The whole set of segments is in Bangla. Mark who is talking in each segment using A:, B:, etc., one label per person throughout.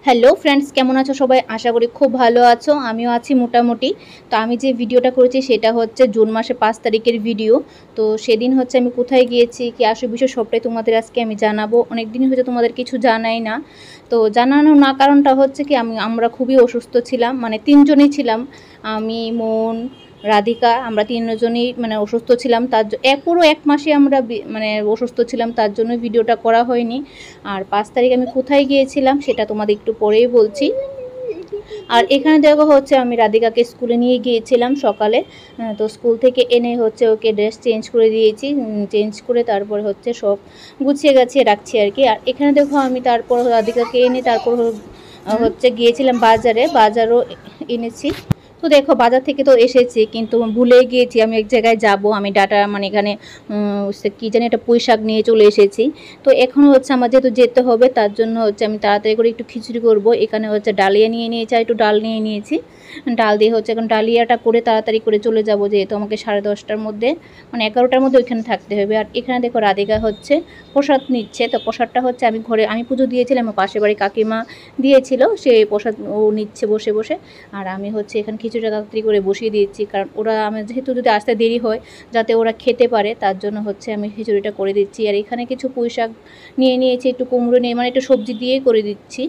A: হ্যালো ফ্রেন্ডস, কেমন আছো সবাই? আশা করি খুব ভালো আছো। আমিও আছি মোটামুটি। তো আমি যে ভিডিওটা করেছি সেটা হচ্ছে জুন মাসে 5 তারিখের ভিডিও। তো সেদিন হচ্ছে আমি কোথায় গিয়েছি, কি আসল বিষয় সবটাই তোমাদের আজকে আমি জানাবো। অনেক দিন হয়েছে তোমাদের কিছু জানাই না। তো জানানো না কারণটা হচ্ছে কি, আমরা খুবই অসুস্থ ছিলাম, মানে তিনজনই ছিলাম। আমি, মন, রাধিকা, আমরা তিনজনই মানে অসুস্থ ছিলাম। পুরো 1 মাসে আমরা মানে অসুস্থ ছিলাম, তার জন্য ভিডিওটা করা হয়নি। আর 5 তারিখ আমি কোথায় গিয়েছিলাম সেটা তোমাদের একটু পরেই বলছি। আর এখানে দেখো হচ্ছে আমি রাধিকাকে স্কুলে নিয়ে গিয়েছিলাম সকালে। তো স্কুল থেকে এনে হচ্ছে ওকে ড্রেস চেঞ্জ করে দিয়েছি। চেঞ্জ করে তারপরে হচ্ছে সব গুছিয়ে গাছিয়ে রাখছি আর কি। আর এখানে দেখো আমি তারপর রাধিকাকে এনে তারপর হচ্ছে গিয়েছিলাম বাজারও এনেছি। তো দেখো বাজার থেকে তো এসেছি, কিন্তু ভুলে গিয়েছি আমি এক জায়গায় যাব। আমি ডাটা মানে এখানে কী জানি একটা পুঁই শাক নিয়ে চলে এসেছি। তো এখন হচ্ছে আমার যেহেতু যেতে হবে, তার জন্য হচ্ছে আমি তাড়াতাড়ি করে একটু খিচুড়ি করব। এখানে হচ্ছে ডালিয়া নিয়ে নিয়েছি, আর একটু ডাল নিয়ে নিয়েছি। ডাল দিয়ে হচ্ছে এখন ডালিয়াটা করে তাড়াতাড়ি করে চলে যাব, যেহেতু আমাকে 10:30টার মধ্যে মানে 11টার মধ্যে ওইখানে থাকতে হবে। আর এখানে দেখো রাধিকা হচ্ছে প্রসাদ নিচ্ছে। তো প্রসাদটা হচ্ছে আমি পুজো দিয়েছিলাম, আমার পাশের বাড়ি কাকিমা দিয়েছিল, সেই প্রসাদ ও নিচ্ছে বসে বসে। আর আমি হচ্ছে এখানে খিচুড়িটা তাড়াতাড়ি করে বসিয়ে দিয়েছি, কারণ ওরা আমি যেহেতু যদি আসতে দেরি হয় যাতে ওরা খেতে পারে, তার জন্য হচ্ছে আমি খিচুড়িটা করে দিচ্ছি। আর এখানে কিছু পুঁই শাক নিয়ে নিয়েছি, একটু কুমড়ো নিয়ে মানে একটু সবজি দিয়েই করে দিচ্ছি,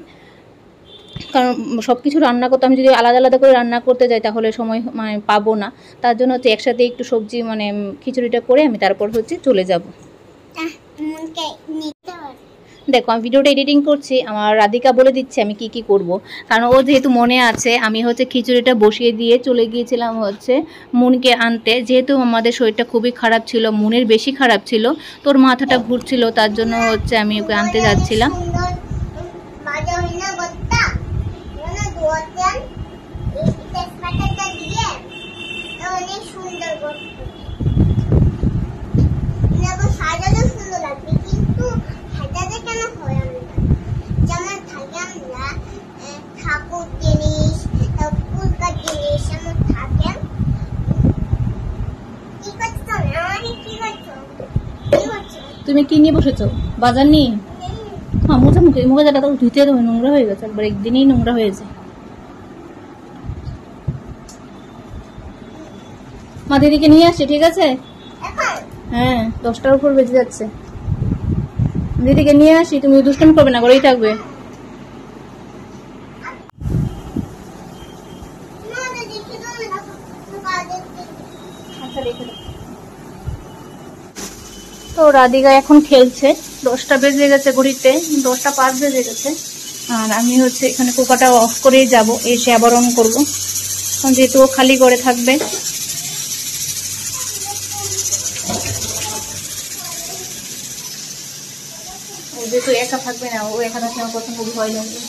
A: কারণ সব কিছু রান্না করতে আমি যদি আলাদা আলাদা করে রান্না করতে যাই তাহলে সময় মানে পাবো না। তার জন্য হচ্ছে একসাথে একটু সবজি মানে খিচুড়িটা করে আমি তারপর হচ্ছে চলে যাব। দেখো আমি ভিডিওটা এডিটিং করছি, আমার রাধিকা বলে দিচ্ছে আমি কি করব, কারণ ও যেহেতু মনে আছে আমি হচ্ছে খিচুড়িটা বসিয়ে দিয়ে চলে গিয়েছিলাম হচ্ছে মুনকে আনতে। যেহেতু আমাদের শরীরটা খুবই খারাপ ছিল, মুনের বেশি খারাপ ছিল, তোর মাথাটা ঘুরছিল, তার জন্য হচ্ছে আমি ওকে আনতে যাচ্ছিলাম। তুমি কি নিয়ে বসেছো? বাজার নিয়ে? হ্যাঁ, মুখে যেটা তো ধুতে দেবে, নোংরা হয়ে গেছে, একবার একদিনেই নোংরা হয়েছে। মা দিদিকে নিয়ে আসছে, ঠিক আছে? হ্যাঁ, 10টার উপর বেজে যাচ্ছে। দিদিকে নিয়ে আসি, তুমি দুষ্টুমি করবে না, ঘরেই থাকবে। তো রাধিকা এখন খেলছে, 10টা বেজে গেছে ঘড়িতে, 10টা 5 বেজে গেছে। আর আমি হচ্ছে এখানে কুকারটা অফ করেই যাব, এসে আবার অন করবো, যেহেতু ও খালি করে থাকবে। ও যেহেতু একা থাকবে না, ও একা থাকলে আমার প্রথম খুব ভয় লাগবে।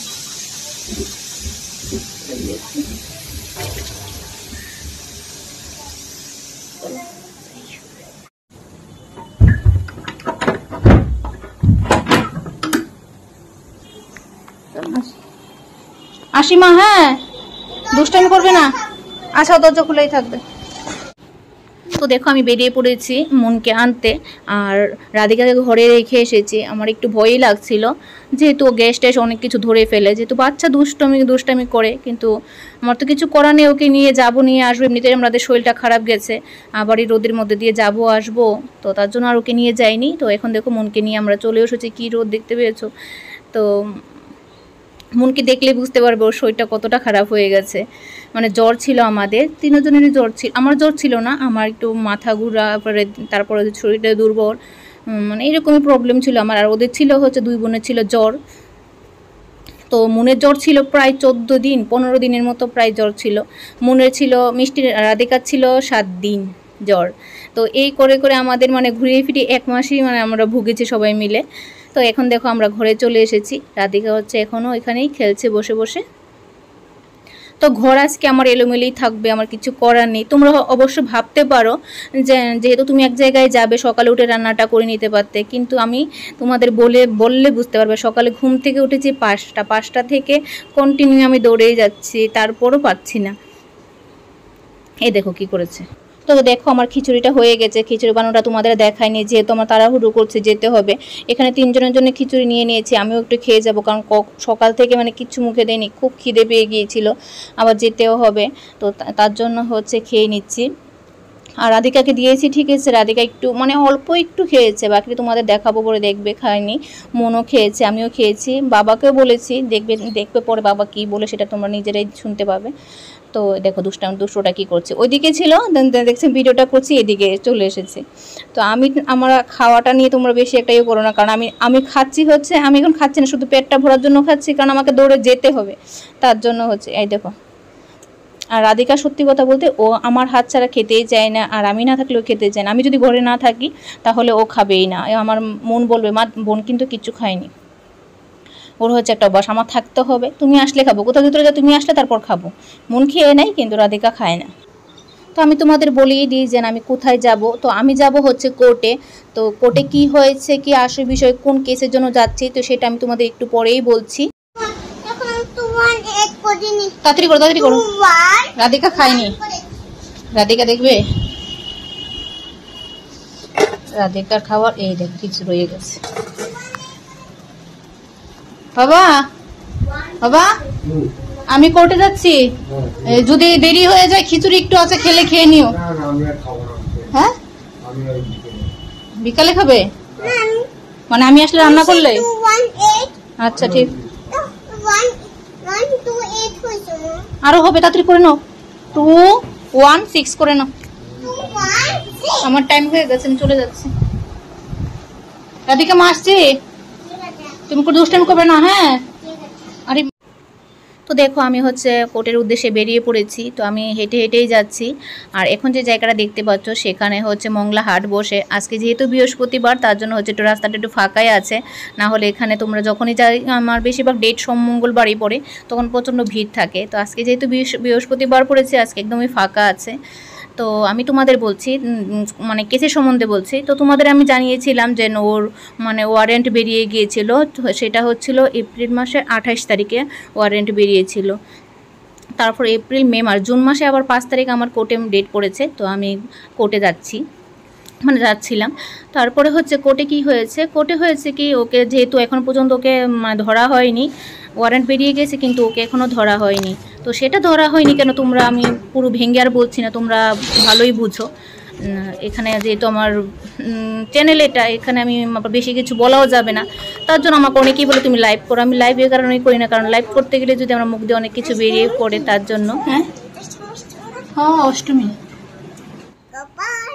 A: আসি মা, হ্যাঁ দুষ্টামি করবে না, আচ্ছা দরজা খোলাই থাকবে। তো দেখো আমি বেরিয়ে পড়েছি মনকে আনতে, আর রাধিকাকে ঘরে রেখে এসেছি। আমার একটু ভয়ই লাগছিল, যেহেতু গ্যাস ট্যাস অনেক কিছু ধরে ফেলে, যেহেতু বাচ্চা দুষ্টামি করে, কিন্তু আমার তো কিছু করার নেই, ওকে নিয়ে যাবো নিয়ে আসবো। এমনিতে আমাদের শরীরটা খারাপ গেছে, আবার এই রোদের মধ্যে দিয়ে যাবো আসবো, তো তার জন্য আর ওকে নিয়ে যাইনি। তো এখন দেখো মনকে নিয়ে আমরা চলে এসেছি। কি রোদ দেখতে পেয়েছো? তো মনকে দেখলে বুঝতে পারবে ওর শরীরটা কতটা খারাপ হয়ে গেছে। মানে জ্বর ছিল, আমাদের তিনজনেরই জ্বর ছিল। আমার জ্বর ছিল না, আমার একটু মাথা ঘুরা, তারপরে শরীরটা দুর্বল, মানে এরকমই প্রবলেম ছিল আমার। আর ওদের ছিল হচ্ছে 2 বোনের ছিল জ্বর। তো মনের জ্বর ছিল প্রায় 14 দিন 15 দিনের মতো প্রায় জ্বর ছিল। মনের ছিল, মিষ্টি রাধিকার ছিল 7 দিন জ্বর। তো এই করে করে আমাদের মানে ঘুরিয়ে ফিরিয়ে 1 মাসই মানে আমরা ভুগেছি সবাই মিলে। তো এখন দেখো আমরা ঘরে চলে এসেছি, রাধিকা হচ্ছে এখনও এখানেই খেলছে বসে বসে। তো ঘর আজকে আমার এলোমেলোই থাকবে, আমার কিছু করার নেই। তোমরা অবশ্য ভাবতে পারো যে যেহেতু তুমি এক জায়গায় যাবে, সকালে উঠে রান্নাটা করে নিতে পারতে, কিন্তু আমি তোমাদের বললে বুঝতে পারবে। সকালে ঘুম থেকে উঠেছি 5টা থেকে কন্টিনিউ আমি দৌড়েই যাচ্ছি, তারপরও পাচ্ছি না। এই দেখো কি করেছে, তো দেখো আমার খিচুড়িটা হয়ে গেছে। খিচুড়ি বানানোটা তোমাদের দেখায়নি, যেহেতু আমার তাড়াহুড়ো করছে, যেতে হবে। এখানে 3 জনের জন্য খিচুড়ি নিয়ে নিয়েছি, আমিও একটু খেয়ে যাব, কারণ সকাল থেকে মানে কিচ্ছু মুখে দেয়নি, খুব খিদে পেয়ে গিয়েছিল, আবার যেতেও হবে। তো তার জন্য হচ্ছে খেয়ে নিচ্ছি। আর রাধিকাকে দিয়েছি, ঠিক আছে, রাধিকা একটু মানে অল্প একটু খেয়েছে, বাকি তোমাদের দেখাবো পরে, দেখবে, খায়নি। মনও খেয়েছে, আমিও খেয়েছি, বাবাকেও বলেছি, দেখবে পরে বাবা কি বলে, সেটা তোমরা নিজেরাই শুনতে পাবে। তো দেখো দুষ্টটা কী করছে, ওইদিকে ছিল, দেখছি ভিডিওটা করছি, এদিকে চলে এসেছে। তো আমার খাওয়াটা নিয়ে তোমরা বেশি একটা ইয়ে করো না, কারণ আমি খাচ্ছি হচ্ছে, আমি এখন খাচ্ছি না, শুধু পেটটা ভরার জন্য খাচ্ছি, কারণ আমাকে দৌড়ে যেতে হবে, তার জন্য হচ্ছে। এই দেখো, আর রাধিকা সত্যি কথা বলতে ও আমার হাত ছাড়া খেতেই চায় না, আর আমি না থাকলেও খেতে চায় না। আমি যদি ঘরে না থাকি তাহলে ও খাবেই না, আমার মন বলবে মা বোন কিন্তু কিচ্ছু খায়নি। ওর হচ্ছে একটা অভ্যাস, আমার থাকতে হবে, তুমি আসলে খাবো, কোথাও ভিতরে যা তুমি আসলে তারপর খাবো। মন খেয়ে নেয়, কিন্তু রাধিকা খায় না। তো আমি তোমাদের বলেই দিই যে আমি কোথায় যাব। তো আমি যাব হচ্ছে কোর্টে। তো কোর্টে কি হয়েছে, কি আসল বিষয়, কোন কেসের জন্য যাচ্ছি, তো সেটা আমি তোমাদের একটু পরেই বলছি। তাড়াতাড়ি করো। রাধিকা খায়নি, রাধিকা দেখবে, রাধিকার খাবার এই দেখ কিছু রয়ে গেছে। বাবা আমি কোর্টে যাচ্ছি, যদি দেরি হয়ে যায় খিচুড়ি একটু আছে, খেয়ে নিও। হ্যাঁ, বিকালে খাবে, মানে আমি আসলে রান্না করলে? আচ্ছা ঠিক, আরো হবে, তাড়াতাড়ি করে নাও। 2-1-6 করে নাও, আমার টাইম হয়ে গেছে, আমি চলে যাচ্ছি। রাধিকা মা আসছি, তুমি কোনো দুষ্টামি করবে না, হ্যাঁ? আরে তো দেখো আমি হচ্ছে কোর্টের উদ্দেশ্যে বেরিয়ে পড়েছি। তো আমি হেঁটেই যাচ্ছি। আর এখন যে জায়গাটা দেখতে পাচ্ছ সেখানে হচ্ছে মংলা হাট বসে। আজকে যেহেতু বৃহস্পতিবার, তার জন্য হচ্ছে একটু রাস্তাটা একটু ফাঁকাই আছে, না হলে এখানে তোমরা যখনই যাই, আমার বেশিরভাগ ডেট মঙ্গলবারই পড়ে, তখন প্রচণ্ড ভিড় থাকে। তো আজকে যেহেতু বৃহস্পতিবার পড়েছে, আজকে একদমই ফাঁকা আছে। তো আমি তোমাদের বলছি, মানে কেসের সম্বন্ধে বলছি। তো তোমাদের আমি জানিয়েছিলাম যে ওর মানে ওয়ারেন্ট বেরিয়ে গিয়েছিল, সেটা হচ্ছিল এপ্রিল মাসের 28 তারিখে ওয়ারেন্ট বেরিয়েছিল। তারপর এপ্রিল, মে মাস, জুন মাসে আবার 5 তারিখ আমার কোর্টে ডেট পড়েছে। তো আমি কোর্টে যাচ্ছিলাম। তারপরে হচ্ছে কোর্টে কি হয়েছে, কোর্টে হয়েছে কি, ওকে যেহেতু এখন পর্যন্ত ওকে মানে ধরা হয়নি, ওয়ারেন্ট বেরিয়ে গেছে কিন্তু ওকে এখনও ধরা হয়নি। তো সেটা ধরা হয়নি কেন, তোমরা, আমি পুরো ভেঙে আর বলছি না, তোমরা ভালোই বুঝো। এখানে যেহেতু আমার চ্যানেল এটা, এখানে আমি বেশি কিছু বলাও যাবে না, তার জন্য আমাকে অনেকেই বলে তুমি লাইভ করো। আমি লাইভ এর কারণেই করি না, কারণ লাইভ করতে গেলে যদি আমার মুখ দিয়ে অনেক কিছু বেরিয়ে পড়ে, তার জন্য। হ্যাঁ, অষ্টমী।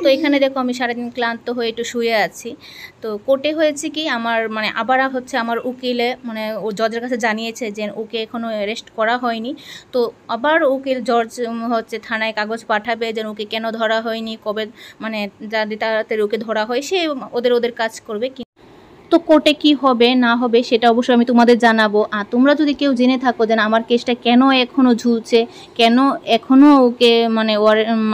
A: তো এখানে দেখো আমি সারাদিন ক্লান্ত হয়ে একটু শুয়ে আছি। তো কোর্টে হয়েছে কি, আমার মানে আবার হচ্ছে আমার উকিলে মানে ও জজের কাছে জানিয়েছে যে ওকে এখনও অ্যারেস্ট করা হয়নি। তো আবার উকিল জজ হচ্ছে থানায় কাগজ পাঠাবে যে ওকে কেন ধরা হয়নি, কবে মানে যাতে তাড়াতাড়ি ওকে ধরা হয়, সে ওদের কাজ করবে। তো কোর্টে কি হবে না হবে সেটা অবশ্যই আমি তোমাদের জানাবো। আর তোমরা যদি কেউ জেনে থাকো যে আমার কেসটা কেন এখনও ঝুলছে, কেন এখনও ওকে মানে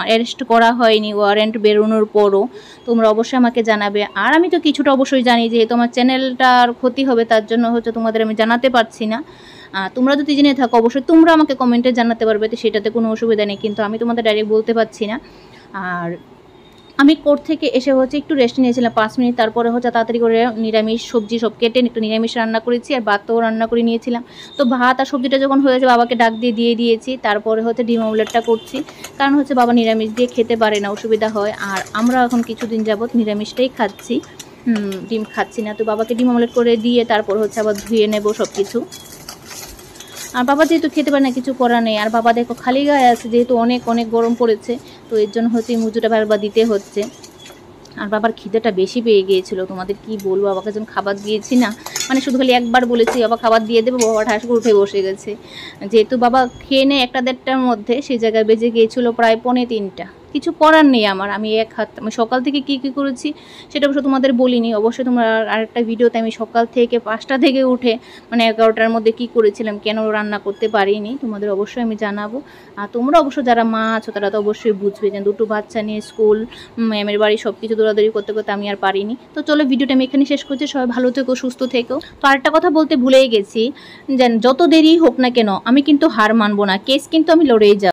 A: অ্যারেস্ট করা হয়নি ওয়ারেন্ট বেরোনোর পরও, তোমরা অবশ্যই আমাকে জানাবে। আর আমি তো কিছুটা অবশ্যই জানি, যেহেতু আমার চ্যানেলটার ক্ষতি হবে, তার জন্য হচ্ছে তোমাদের আমি জানাতে পারছি না। তোমরা যদি জেনে থাকো অবশ্যই তোমরা আমাকে কমেন্টে জানাতে পারবে, তো সেটাতে কোনো অসুবিধা নেই, কিন্তু আমি তোমাদের ডাইরেক্ট বলতে পারছি না। আর আমি কোর্ট থেকে এসে হচ্ছে একটু রেস্ট নিয়েছিলাম 5 মিনিট, তারপরে হচ্ছে তাড়াতাড়ি করে নিরামিষ সবজি সব কেটে একটু নিরামিষ রান্না করেছি, আর ভাতও রান্না করে নিয়েছিলাম। তো ভাত আর সবজিটা যখন হয়েছে বাবাকে ডাক দিয়ে দিয়েছি। তারপরে হচ্ছে ডিম অমলেটটা করছি, কারণ হচ্ছে বাবা নিরামিষ দিয়ে খেতে পারে না, অসুবিধা হয়। আর আমরা এখন কিছুদিন যাবৎ নিরামিষটাই খাচ্ছি, ডিম খাচ্ছি না। তো বাবাকে ডিম অমলেট করে দিয়ে তারপর হচ্ছে আবার ধুয়ে নেব সব কিছু। আর বাবা যেহেতু খেতে পারে না, কিছু করা নেই। আর বাবা দেখো খালি গায়ে আছে, যেহেতু অনেক গরম পড়েছে, তো এর জন্য হচ্ছে মুজুটা বারবার দিতে হচ্ছে। আর বাবার খিদেটা বেশি পেয়ে গিয়েছিল, তোমাদের কি বলবো, বাবাকে যখন খাবার দিয়েছি না, মানে শুধু খালি একবার বলেছি বাবা খাবার দিয়ে দেবো, বাবা ঠাস করে উঠে বসে গেছে। যেহেতু বাবা খেয়ে নেয় 1-1.5টার মধ্যে, সেই জায়গায় বেজে গিয়েছিলো প্রায় 2:45। কিছু করার নেই আমার, আমি আমি সকাল থেকে কি করেছি সেটা অবশ্য তোমাদের বলিনি। অবশ্যই তোমরা আরেকটা ভিডিওতে আমি সকাল থেকে 5টা থেকে উঠে মানে 11টার মধ্যে কি করেছিলাম, কেন রান্না করতে পারিনি, তোমাদের অবশ্যই আমি জানাবো। আর তোমরা অবশ্য যারা মা আছো তারা তো অবশ্যই বুঝবে যে 2টো বাচ্চা নিয়ে স্কুল, ম্যামের বাড়ি সব কিছু দৌড়াদৌড়ি করতে আমি আর পারিনি। তো চলো ভিডিওটা আমি এখানে শেষ করছি, সবাই ভালো থেকো, সুস্থ থেকো। তো আরেকটা কথা বলতে ভুলেই গেছি, যে যত দেরি হোক না কেন আমি কিন্তু হার মানবো না, কেস কিন্তু আমি লড়েই যাব।